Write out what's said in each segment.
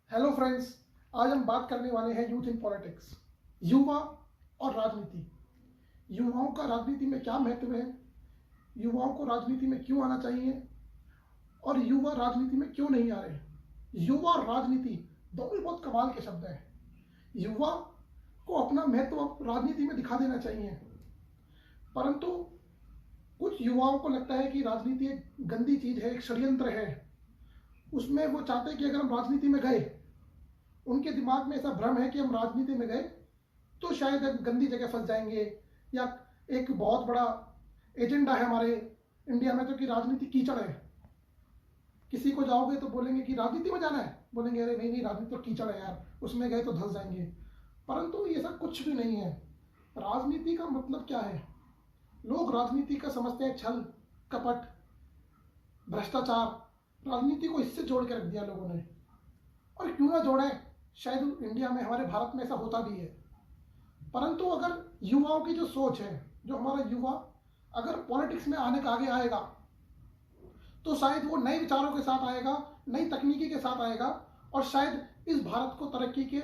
Hello friends, आज हम बात करने वाले हैं यूथ इन पॉलिटिक्स, युवा और राजनीति। युवाओं का राजनीति में क्या महत्व है, युवाओं को राजनीति में क्यों आना चाहिए और युवा राजनीति में क्यों नहीं आ रहे। युवा और राजनीति दोनों बहुत कमाल के शब्द हैं। युवा को अपना महत्व राजनीति में दिखा देना चाहिए, परंतु कुछ युवाओं को लगता है कि राजनीति एक गंदी चीज है, एक षड्यंत्र है। उसमें वो चाहते हैं कि अगर हम राजनीति में गए, उनके दिमाग में ऐसा भ्रम है कि हम राजनीति में गए तो शायद एक गंदी जगह फंस जाएंगे, या एक बहुत बड़ा एजेंडा है हमारे इंडिया में तो कि राजनीति कीचड़ है। किसी को जाओगे तो बोलेंगे कि राजनीति में जाना है, बोलेंगे अरे नहीं नहीं, राजनीति तो कीचड़ है यार, उसमें गए तो धंस जाएंगे। परंतु ये सब कुछ भी नहीं है। राजनीति का मतलब क्या है? लोग राजनीति का समझते हैं छल कपट भ्रष्टाचार। राजनीति को इससे जोड़ के रख दिया लोगों ने, और क्यों ना जोड़े, शायद इंडिया में हमारे भारत में ऐसा होता भी है। परंतु अगर युवाओं की जो सोच है, जो हमारा युवा अगर पॉलिटिक्स में आने का आगे आएगा तो शायद वो नए विचारों के साथ आएगा, नई तकनीकी के साथ आएगा, और शायद इस भारत को तरक्की के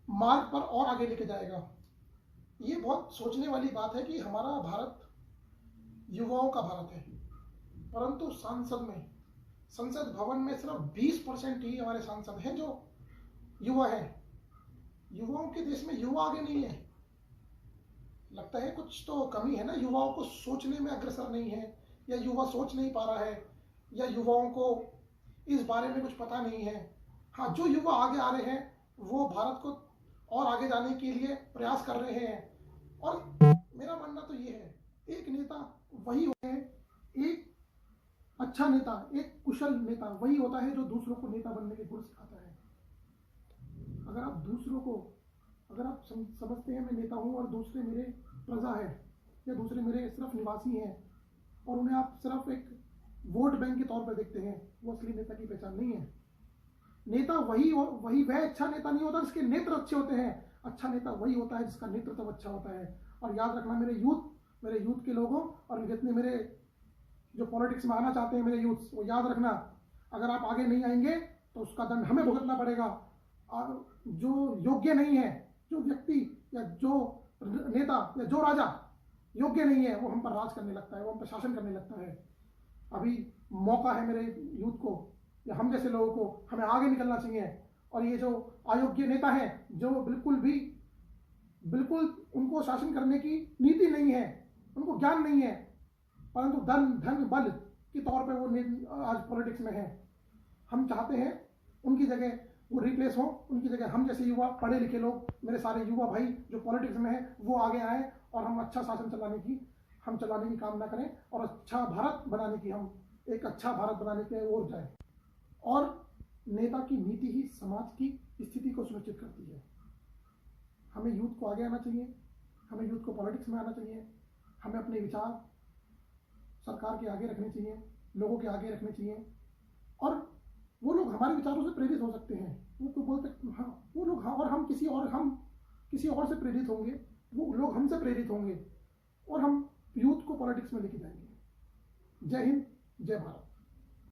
मार्ग पर और आगे लेके जाएगा। ये बहुत सोचने वाली बात है कि हमारा भारत युवाओं का भारत है, परंतु संसद भवन में सिर्फ 20% ही हमारे सांसद हैं जो युवा हैं। युवाओं के देश में युवा आगे नहीं है। लगता है कुछ तो कमी है ना, युवाओं को सोचने में अग्रसर नहीं है, या युवा सोच नहीं पा रहा है, या युवाओं को इस बारे में कुछ पता नहीं है। हाँ, जो युवा आगे आ रहे हैं वो भारत को और आगे जाने के लिए प्रयास कर रहे हैं। और मेरा मानना तो ये है, एक नेता वही होते हैं, एक अच्छा नेता, एक कुशल नेता वही होता है जो दूसरों को नेता बनने के गुण सिखाता है। अगर आप समझते हैं मैं नेता हूं और दूसरे मेरे प्रजा है, या दूसरे मेरे सिर्फ निवासी हैं, और उन्हें आप सिर्फ एक वोट बैंक के तौर पर देखते हैं, वो असली नेता की पहचान नहीं है। नेता वही वह अच्छा नेता नहीं होता जिसके नेत्र अच्छे होते हैं। अच्छा नेता वही होता है जिसका नेतृत्व अच्छा होता है। और याद रखना मेरे यूथ के लोगों, और जितने मेरे जो पॉलिटिक्स में आना चाहते हैं मेरे यूथ, वो याद रखना, अगर आप आगे नहीं आएंगे तो उसका दंड हमें भुगतना पड़ेगा। और जो योग्य नहीं है, जो व्यक्ति या जो नेता या जो राजा योग्य नहीं है, वो हम पर राज करने लगता है, वो हम पर शासन करने लगता है। अभी मौका है मेरे यूथ को या हम जैसे लोगों को, हमें आगे निकलना चाहिए। और ये जो अयोग्य नेता हैं, जो बिल्कुल उनको शासन करने की नीति नहीं है, उनको ज्ञान नहीं है, परंतु धन बल के तौर पे वो आज पॉलिटिक्स में है। हम चाहते हैं उनकी जगह वो रिप्लेस हो, उनकी जगह हम जैसे युवा पढ़े लिखे लोग, मेरे सारे युवा भाई जो पॉलिटिक्स में है, वो आगे आए और हम अच्छा शासन चलाने की कामना करें, और अच्छा भारत बनाने की, हम एक अच्छा भारत बनाने की ओर जाए। और नेता की नीति ही समाज की स्थिति को सुनिश्चित करती है। हमें यूथ को आगे आना चाहिए, हमें यूथ को पॉलिटिक्स में आना चाहिए, हमें अपने विचार सरकार के आगे रखने चाहिए, लोगों के आगे रखने चाहिए। और वो लोग हमारे विचारों से प्रेरित हो सकते हैं, वो तो बोलते हाँ, वो लोग हाँ, और हम किसी और से प्रेरित होंगे, वो लोग हमसे प्रेरित होंगे, और हम यूथ को पॉलिटिक्स में लेके जाएंगे। जय हिंद, जय भारत।